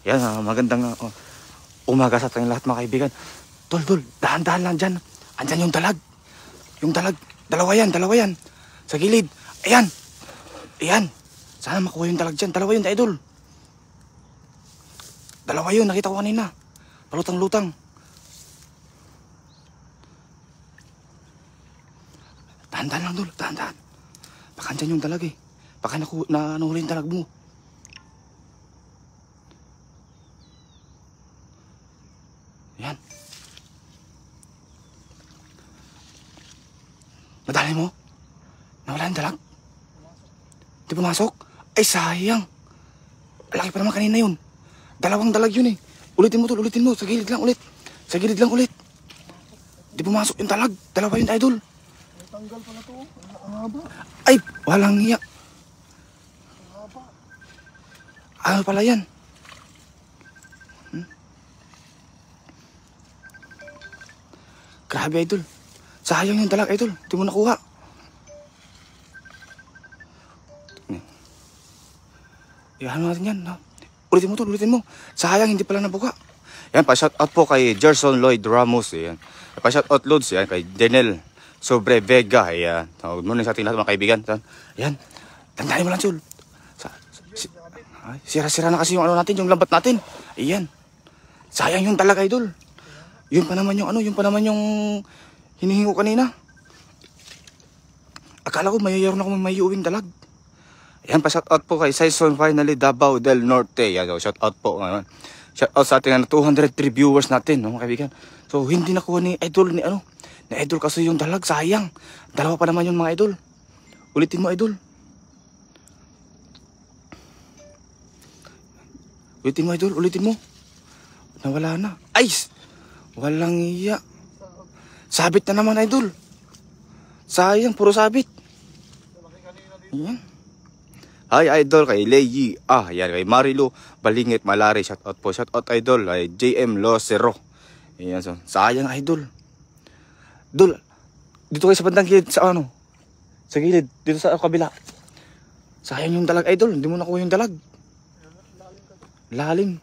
Yan, magandang umaga sa ating lahat mga kaibigan. Tol, dahan-dahan lang dyan. Andyan yung dalag. Yung dalag. Dalawa yan. Sa gilid. Ayan. Sana makuha yung dalag dyan. Dalawa yun, idol. Dalawa yun, nakita ko kanina. Palutang-lutang. Dahan-dahan lang, Dol. Dahan-dahan. Baka andyan yung dalag eh. Baka nanuhuli yung dalag mo. Yan. Nadali mo? Nawala yung dalag? Di pumasok? Ay, sayang. Laki pa naman kanina yun. Dalawang dalag yun eh. Ulitin mo, Tol. Ulitin mo. Sa gilid lang ulit. Di pumasok yung dalag. Dalawa yun, idol. Tanggal pala to. Ang haba. Ay, walang hiya. Ano pala yan? Grabe, idol. Sayang yung dalag, idol. Di mo nakuha. Ano natin yan, no? Ulitin mo, Tol. Ulitin mo. Sayang, hindi pala nabuka. Yan, pa-shoutout po kay Gerson Lloyd Ramos. Yan. Pa-shoutout loads. Yan, kay Denel Sobre Vega. Yan. Good morning sa ating lahat mga kaibigan. Yan. Tandaan mo lang, Tol. Sira-sira na kasi yung ano natin, yung lambat natin. Ayan. Sayang yung dalag, idol. Yun pa naman yung hinihingi ko kanina. Akala ko mayayaro na ako may uwing dalag. Ayan, pa-shoutout po kay Saison Finally Davao del Norte. Yan, so, shoutout po. Shoutout sa ating 203 viewers natin, no, mga kaibigan. So, hindi nakuha ni idol, ni idol kasi yung dalag. Sayang. Dalawa pa naman yung mga idol. Ulitin mo, idol. Ulitin mo. Nawala na. Ay! Walang iya. Sabit na naman, idol. Sayang, puro sabit. Ayan. Hi, idol, kay Leyi. Yan, kay Marilu Balingit Malari. Shoutout po. Shoutout, idol, kay JM Locero. Ayan, so. Sayang, idol. Dol, dito kayo sa bandang gilid, sa gilid, dito sa kabila. Sayang yung dalag, idol. Hindi mo nakuha yung dalag. Lalim.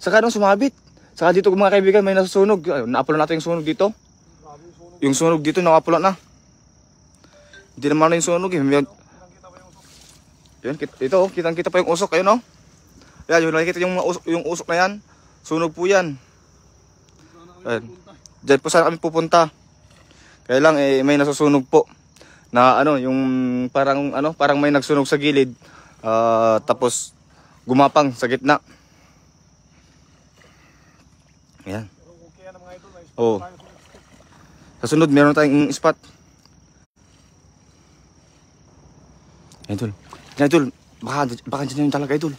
Saka nung sumabit. Saka dito mga kaibigan may nasusunog. Naapulan natin yung sunog dito. Yung sunog dito naapulan na. Hindi naman na yung sunog eh. Yan, ito oh, kitang-kita pa yung usok. Ayun oh. Yan, yung nakikita yung usok na yan. Sunog po yan. Ayan. Diyan po sana kami pupunta. Kaya lang may nasusunog po. Na yung parang may nagsunog sa gilid. Tapos gumapang sa gitna. Ayan. Oo. Sa sunod, meron tayong spot. Idol. Idol, baka dyan yung dalag, idol.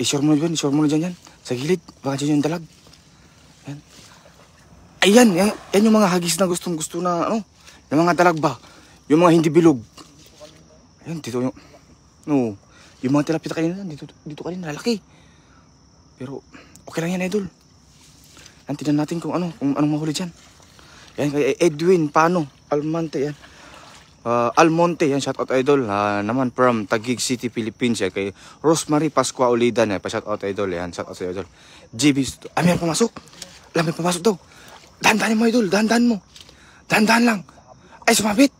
I-shore mo na dyan yan. Sa gilid, baka dyan yung dalag. Ayan. Yan yung mga hagis na gustong-gusto na, yung mga dalag ba? Yung mga hindi bilog. Ayan, dito yung, yung mga tilapia kanina, dito kanina, lalaki. Pero, okay lang yan, idol. Yan, tignan natin kung anong mahuli dyan. Yan, kay Edwin, Almonte, yan. Almonte, yan, shoutout, idol. Naman from Taguig City, Philippines, yan. Kay Rosemary Pascua Ulidan, yan. Pa-shoutout, idol, yan. Shoutout, idol. GB, may pumasok. May pumasok daw. Dahan-dahan mo, idol. Dahan-dahan mo. Dahan-dahan lang. Ay, sumabit.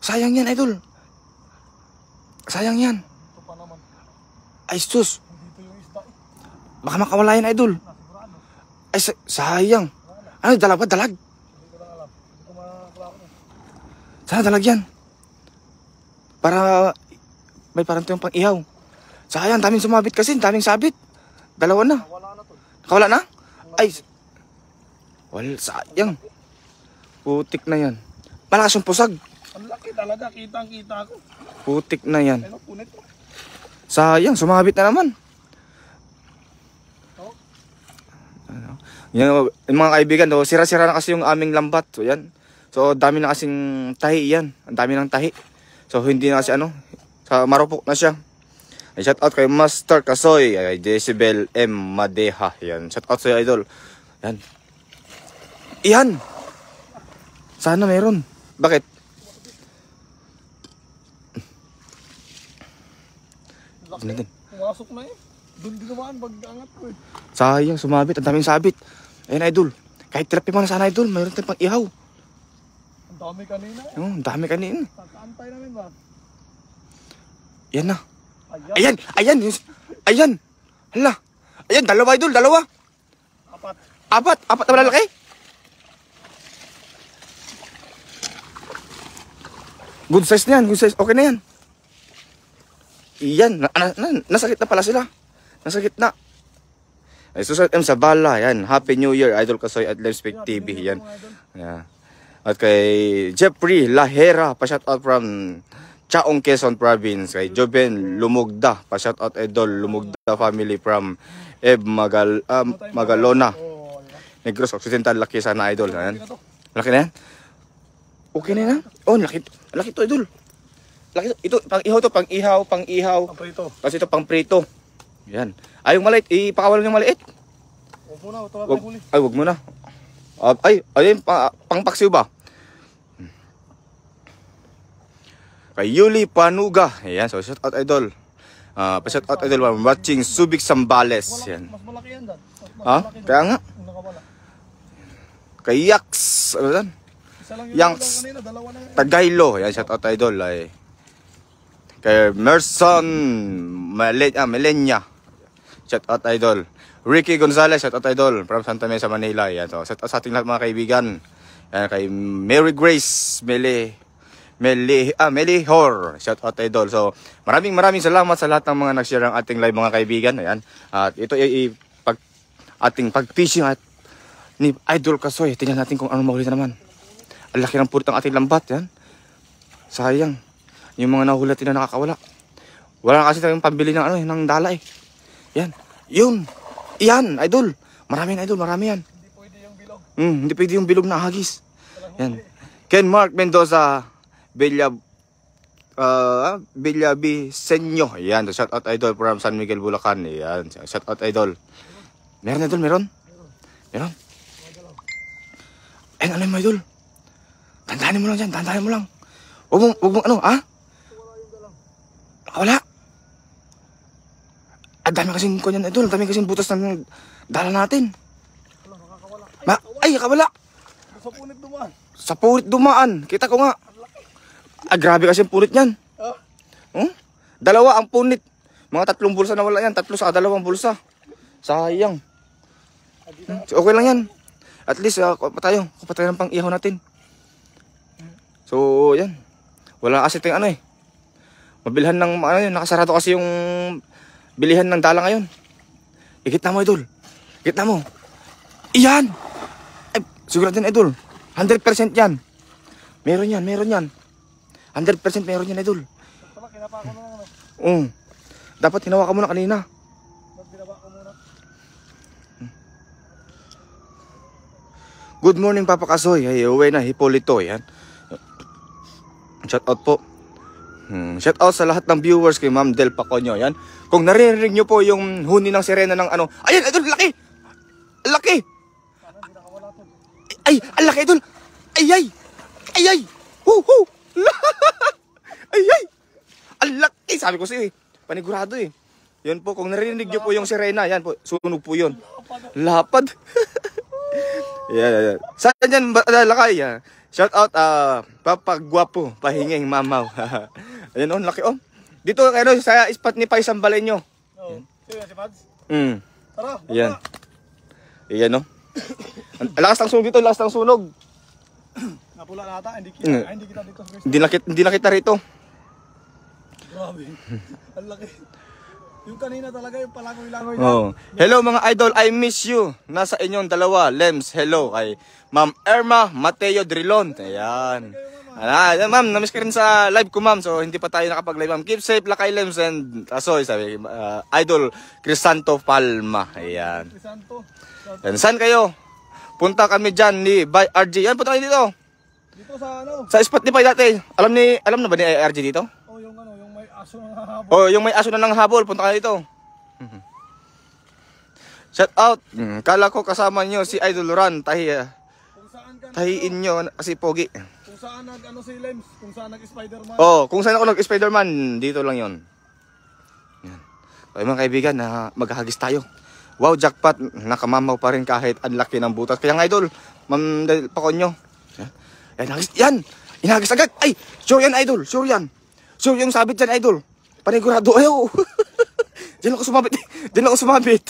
Sayang yan, idol. Sayang yan. Ay, sus. Baka makawala yan, idol. Ay, sayang. Dalag ba? Dalag? Sana dalag yan. May parang ito yung pang-ihaw. Sayang, daming sumabit kasi. Daming sabit. Dalawa na. Nakawala na? Ay, sayang. Putik na yan. Malakas yung pusag. Ang laki talaga. Kitang-kita ko. Putik na yan. Sayang, sumabit na naman. Yan, mga kaibigan, sira-sira na kasi yung aming lambat. So yan. So dami na kasing tahi yan. Ang dami ng tahi. So hindi na kasi marupok na siya. Shout out kay Master Kasoy, kay Jezebel M. Madeha. Yan. Shout out sa idol. Yan. Iyan. Sana meron. Bakit? Pumasok na eh. Doon din naman, pag-angat ko eh. Sayang, sumabit. Ang daming sabit. Ayan, idol. Kahit therapy mo na sana, idol. Mayroon tayong pang ihaw. Ang dami kanina eh. Ang dami kanina. Saan namin ba? Yan na. Ayan. Ayan. Ayan. Hala. Ayan, dalawa, idol. Dalawa. Apat. Apat na malalaki. Good size na yan. Good size. Okay na yan. Iyan. Nasa gitna pala sila. Nasa gitna. Ay, susunod sa bala. Yan. Happy New Year, Idol Kasoy at Lemspec TV. Yan. Yeah. At kay Jeffrey Lahera, pa-shoutout from Chaong, Quezon Province. Kay Joben Lumugda, pa-shoutout Idol Lumugda family from Magalona. Negros Occidental, laki sana, Idol. Ayan. Laki na yan? Okay na yan? Oh, laki to, Idol. Laki to. Ito, pang ihaw. Pang prito. Kasi ito, pang prito. Yan. Ay, yung maliit. Ipakawalan yung maliit. Huwag muna, ito lang huli. Ay, wag mo na. Ayun, pang paksiw ba? Kay Yuli Panuga. Ayan, so shout out, Idol. Pa-shout out, Idol. Watching Subic Sambales. Yan. Mas malaki yan, Dan. Kaya nga. Nakawala. Kay Yax. Ano yan? Isa lang Yang kanina, dalawa na yan. Tagaylo. Yan, shout out, Idol. Ay. Kay Merson Melenya. Shout out, Idol. Ricky Gonzalez, shout out, Idol. From Santa Mesa, Manila. Yan, so shout out sa ating lahat mga kaibigan. Yan, kay Mary Grace Melihor. Shout out, Idol. So maraming salamat sa lahat ng mga nag-share ng ating live mga kaibigan. Ayan. At ito ay ating pag-fishing at ni Idol Kasoy. Tingnan natin kung ano mahuli na naman. Ang laki ng purit ng ating lambat. Yan. Sayang. Yung mga nahulat na nakakawala. Wala kasi tayong pambili ng ng dala eh. Yan. Yun. Iyan, Idol. Marami yan, Idol. Marami yan. Hindi pwede yung bilog. Hindi pwede yung bilog na hagis. Yan. Ken Mark Mendoza Villavicencio. Ayan, shout out, Idol, from San Miguel, Bulacan. Ayan, shout out, Idol. Meron, Idol, meron? Ayan, ano yung Idol? Tandahanin mo lang dyan, tandahanin mo lang. Huwag mong wala. Ang dami kasing kunyan, Idol. Ang dami kasing butas ng dala natin. Ay, nakawala. Sa punit dumaan. Sa purit dumaan. Kita ko nga. Grabe kasi yung punit niyan. Dalawa ang punit. Mga 3 bulsa na wala yan. 3 sa 2 bulsa. Sayang. Okay lang yan. At least, kupa tayo ng pang ihaw natin. So, yan. Wala kasi ting mabilhan ng, nakasarado kasi yung bilihan ng dala ngayon. Ikita mo, Idol. Ikita mo. Iyan! Ay, siguro din, Idol. 100% yan. Meron yan. 100% meron yan, Idol. Tala, kinapa ko na lang. Dapat hinawa ka muna kanina. Binaba ko muna. Good morning, Papa Kasoy. Ay, uwi na. Hipolito. Yan. Shout out po. Shout out sa lahat ng viewers kay Ma'am Del Paconyo. Yan. Kung naririnig nyo po yung huni ng sirena ng ayan, Idol, laki! Laki! Ay, ang laki, Idol! Ay! Hoo! Ay! Ang laki! Sabi ko sa'yo panigurado Yan po, kung naririnig nyo po yung sirena, yan po, sunog po yun. Lapad. Yan. Saan yan, lakay? Shout out, Papa Guapo, pahinging mamaw. Ayan, laki Dito, sa spot ni Paisan Balenyo. Sino si Pads? Tara, Ayan. Ayan, lakas ng sunog dito, lakas ng sunog. Napula na ata, hindi kita dito. Hindi na kita rito. Grabe. Ang laki. Yung kanina talaga, yung palangoy-langoy na. Hello mga idol, I miss you. Nasa inyong dalawa, Lems, hello. Kay Ma'am Irma Mateo Drilon. Ayan. Ma'am, namiss ka rin sa live ko, ma'am. So, hindi pa tayo nakapag-live, ma'am. Keep safe, Lakay Lems and Asoy, sabi. Idol Crisanto Palma. Ayan. Saan kayo? Punta kami dyan ni by RG. Yan, punta kayo dito. Dito sa Sa spot ni Pai dati. Alam na ba ni RG dito? Yung may aso ng habol. Yung may aso na ng habol. Punta kayo dito. Shout out. Kala ko kasama nyo si Idol Ran. Tahiin nyo kasi pogi. Kung saan si Lems, kung saan nag-Spider-Man. Kung saan ako nag-Spider-Man, dito lang yon. Yan. So mga kaibigan, maghahagis tayo. Wow, jackpot, nakamamaw pa rin kahit ang laki ng butas. Kaya nga idol, Ma'am Del Paconyo. Yan, hagis, yan! Inahagis agad! Ay! Sure yan idol, sure yan. Sure yung sabit yan idol. Panigurado, ayaw. Diyan ako sumabit. Diyan ako sumabit.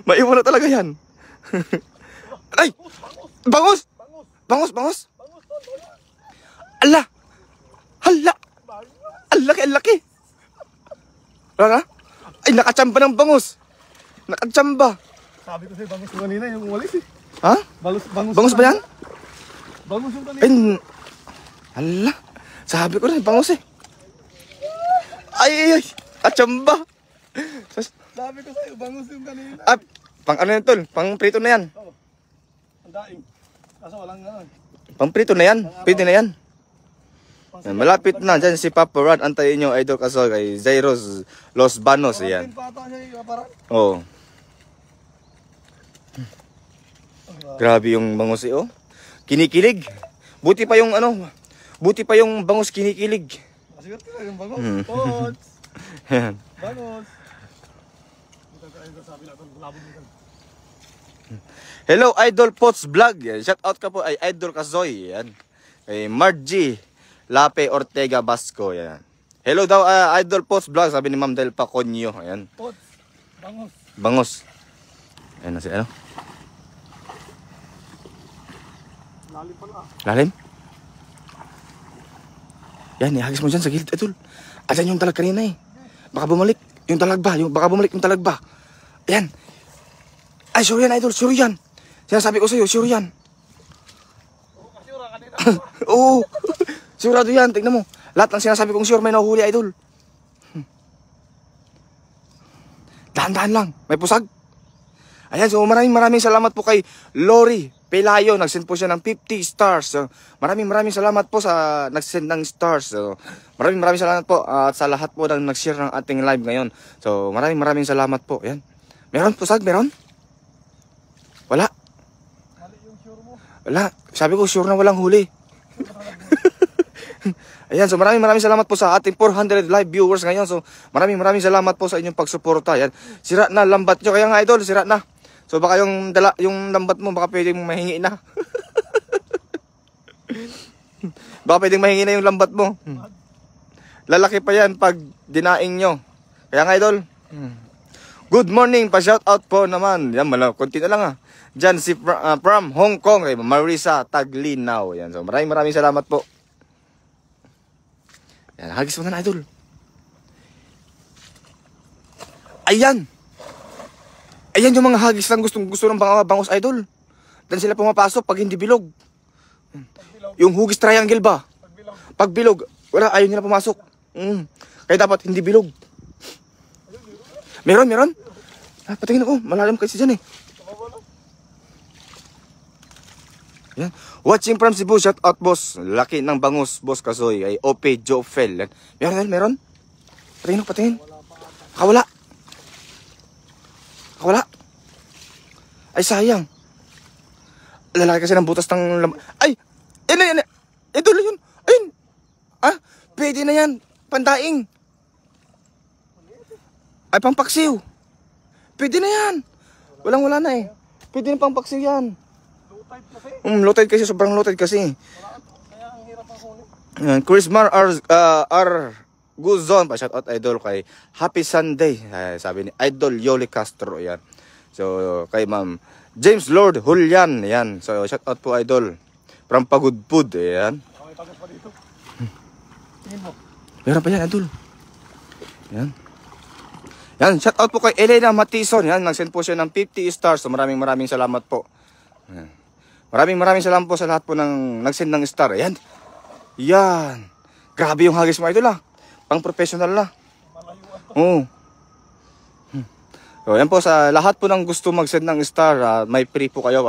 Maiwan na talaga yan. Ay! Bangus! Bangus, bangus! Ala! Hala! Ang laki, ang laki! Wala na? Ay, nakachamba ng bangus! Nakachamba! Sabi ko sa'yo, bangus yung kanina, yung walis eh. Ha? Bangus ba yan? Bangus yung kanina. Ay, hala! Sabi ko rin, bangus eh. Ay, kachamba! Sabi ko sa'yo, bangus yung kanina. Ah, pang ano yan tol? Pang prito na yan. Oo. Ang daing. Kaso walang ano. Pang prito na yan. Pwede na yan. Yan, malapit na dyan si Papa Rod. Antayin nyo idol kaso kay Zairos Los Banos. Yan. Oo. Grabe yung bangus eh oh. Kinikilig. Buti pa yung ano. Buti pa yung bangus kinikilig. Masigat ka yung bangus. Tots. Bangus. Hello Idol Pots Vlog. Shout out ka po ay Idol Kazoy. Yan. Kay Margie Lape Ortega Basco. Yan. Hello daw Idol Pots Vlog. Sabi ni Ma'am Del Paconyo. Ayan. Pots. Bangus. Bangus. Ayan na si ano. Lalim pala. Lalim? Yan, ihagis mo dyan sa gilid, idol. Ayan yung talag kanina eh. Baka bumalik. Yung talagba. Baka bumalik yung talagba. Ayan. Ay, sure yan, idol. Sure yan. Sinasabi ko sa'yo, sure yan. Oo. Sigurado yan. Tignan mo. Lahat ng sinasabi kong sure may nahuhuli, idol. Dahan-dahan lang. May pusag. Ayan, so maraming salamat po kay Lori Pelayo. Nag-send po siya ng 50 stars. So, maraming salamat po sa nag-send ng stars. So, maraming salamat po at sa lahat po ng nag-share ng ating live ngayon. So, maraming salamat po. Ayan. Meron pusag? Meron? Wala. Wala. Sabi ko, sure na walang huli. Ayan, so maraming salamat po sa ating 400 live viewers ngayon. So, maraming salamat po sa inyong pagsuporta. Ayan. Sira na lambat nyo. Kaya nga, idol, sira na. So, baka yung lambat mo, baka pwedeng mahingi na. Baka pwedeng mahingi na yung lambat mo. Lalaki pa yan pag dinaing nyo. Kaya nga, idol. Good morning, pa-shoutout po naman. Yan, konti na lang ah. Diyan si from Hong Kong, kay Marisa Taglinaw. Yan, so maraming salamat po. Yan, hagis mo na idol. Ayan. Ayan yung mga hagis lang gusto ng bangus idol. Dan sila pumapasok pag hindi bilog. Yung hugis triangle ba? Pag bilog, wala, ayaw nila pumasok. Kaya dapat hindi bilog. Meron? Patingin ako, malalim kasi dyan eh. Yan. Watching from Cebu, shout out boss. Laki ng bangus, boss Kasoy. Ay Ope Jofel. Meron? Patingin. Kawala. Ay sayang. Lalaki kasi ng butas ng ay! Yan. Idol yun. Ayun. Ah, pwede na yan. Pandaing. Ay, pangpaksiw. Pwede na yan. Wala na eh. Pwede na pangpaksiw yan. Low tide kasi. Sobrang low tide kasi. Kaya ang hirap ang huli. Chrismar R. Guzon. Pa shout out idol kay Happy Sunday. Sabi ni Idol Yoli Castro. Yan. So, kay Ma'am James Lord Julian. Yan. So, shout out po idol. From Pagudpud. Yan. May pagod pa dito. Tingin mo. Meron pa yan idol. Yan, shout out po kay Elena Matison. Yan, nag-send po siya ng 50 stars. So maraming salamat po. Yan. Maraming salamat po sa lahat po ng nag-send ng star. Yan. Grabe yung hagis mo idol ah. Pang professional na. Oo. So, yan po sa lahat po ng gusto mag-send ng star. May free po kayo.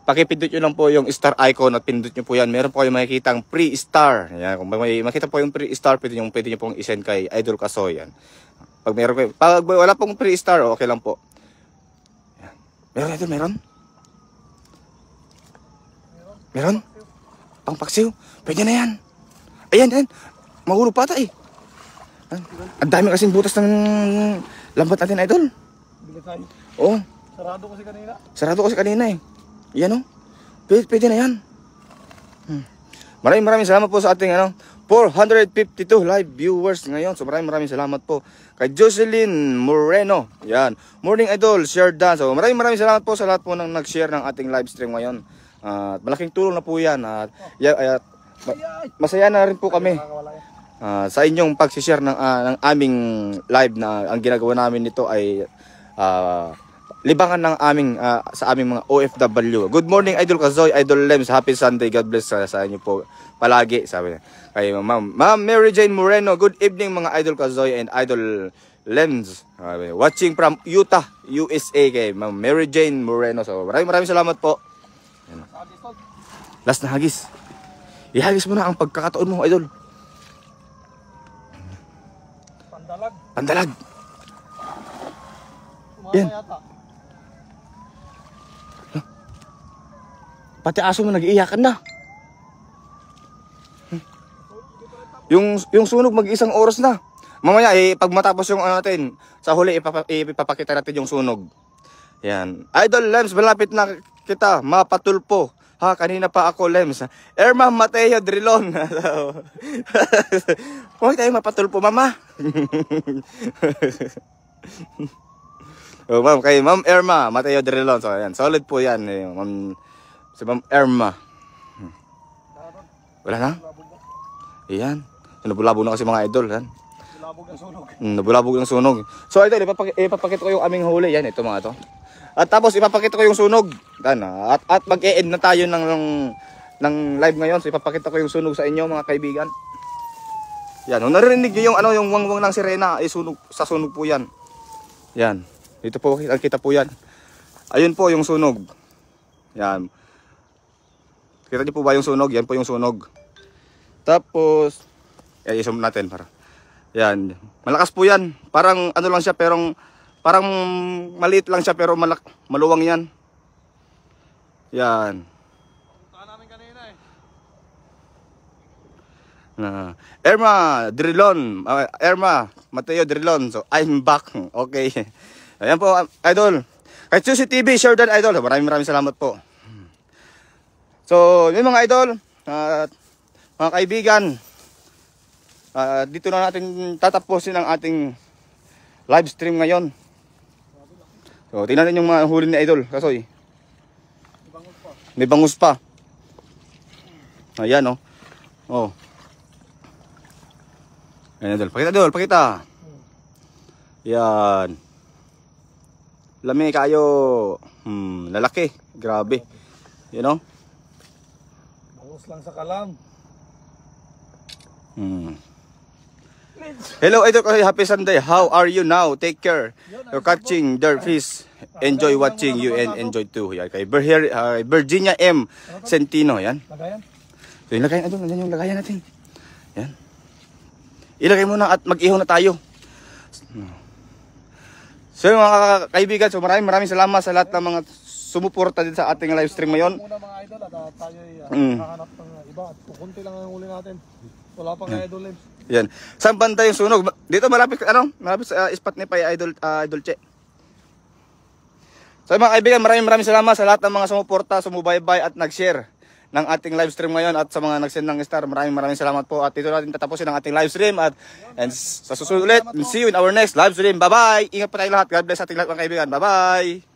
Pakipindot nyo lang po yung star icon at pindot nyo po yan. Meron po kayo makikita ang free star. Yan. Kung may makita po yung free star, pwede nyo pong isend kay Idol Kasoy. Yan. Pag wala pong free star, okay lang po. Yan. Meron? Pangpaksiw? Pwede na yan. Ayan. Mahulog pa ata eh. Ang dami kasing butas ng lambat natin, idol. Bigat tayo. Oo. Sarado kasi kanina. Sarado kasi kanina eh. Yan o. Pwede na yan. Maraming salamat po sa ating 452 live viewers ngayon. So maraming salamat po kay Jocelyn Moreno. Yan. Morning idol, share dance. So maraming salamat po sa lahat po nang nag-share ng ating live stream ngayon. Malaking tulong na po yan. Masaya na rin po kami sa inyong pag-share ng aming live na ang ginagawa namin nito ay libangan ng sa aming mga OFW. Good morning Idol Kazoy, Idol Lems, happy Sunday, God bless sa inyo po palagi, sabi niya. Kay Ma'am Mary Jane Moreno, good evening mga Idol Kazoy and Idol Lems, watching from Utah, USA, kay Ma'am Mary Jane Moreno. So maraming salamat po. Last na hagis. Ihagis mo na ang pagkakataon mo, Idol. Pandalag. Yan. Pati aso mo nag-iiyakan na. Yung sunog mag-isang oras na. Mamaya pag matapos yung natin, sa huli ipapakita natin yung sunog. Yan. Idol Lems, malapit na kita, mapatulpo. Ha, kanina pa ako Lems. Irma Mateo Drilon. Huwag tayo mapatulpo, mama. Ma'am, kay Ma'am Irma Mateo Drilon. So yan, solid po yan. Si Ma'am Irma. Wala na? Ayan. Nabulabog na kasi mga idol. Yan. Nabulabog ng sunog. So idol, ipapakita ko yung aming huli. Yan, ito mga to. At tapos ipapakita ko yung sunog. At mag-e-end na tayo ng live ngayon. So ipapakita ko yung sunog sa inyo mga kaibigan. Yan, kung narinig niyo yung wangwang ng sirena, sa sunog po yan. Yan. Dito po, kita po yan. Ayun po yung sunog. Yan. Kita niyo po ba yung sunog? Yan po yung sunog. Tapos, i-zoom natin para. Yan. Malakas po yan. Parang ano lang siya, pero parang maliit lang siya, pero maluwang yan. Yan. Punta namin kanina Irma Drilon. Irma Mateo Drilon. So, I'm back. Okay. Ayan po, idol. Kay Susi TV, share that, idol. Maraming salamat po. So, yun mga idol, mga kaibigan, dito na natin tatapusin ang ating live stream ngayon. So, tingnan natin yung mga huli ni Idol Kasoy. May bangus pa. Ayan, oh. Ayan, Idol. Pakita. Yan. Lami kayo. Lalaki. Grabe. You know? Lang sa kalam. Hello Idol Kasoy, happy Sunday. How are you now? Take care. You're catching their fish. Enjoy watching you and enjoy too. Yan kay Virginia M. Centino. Yan. Lagayan? So yung lagayan, Idol. Nandiyan yung lagayan natin. Yan. Ilagay mo na at mag-ihaw na tayo. So mga kaibigan, so maraming salamat sa lahat ng mga sumuporta din sa ating live stream ngayon. Muna mga idol at tayo hahanap ng iba at kukunti lang ang huli natin. Wala pang idol Lems. Yan. Saan banda yung sunog? Dito malapit sa spot ni Pai Idol Che. So mga kaibigan, maraming salamat sa lahat ng mga sumuporta, sumubaybay at nag-share ng ating live stream ngayon at sa mga nag-send ng star. Maraming salamat po at dito natin tatapusin ang ating live stream at sa susunod ulit. See you in our next live stream. Bye-bye. Ingat po tayo lahat. God bless ating lahat mga kaibigan. Bye-bye.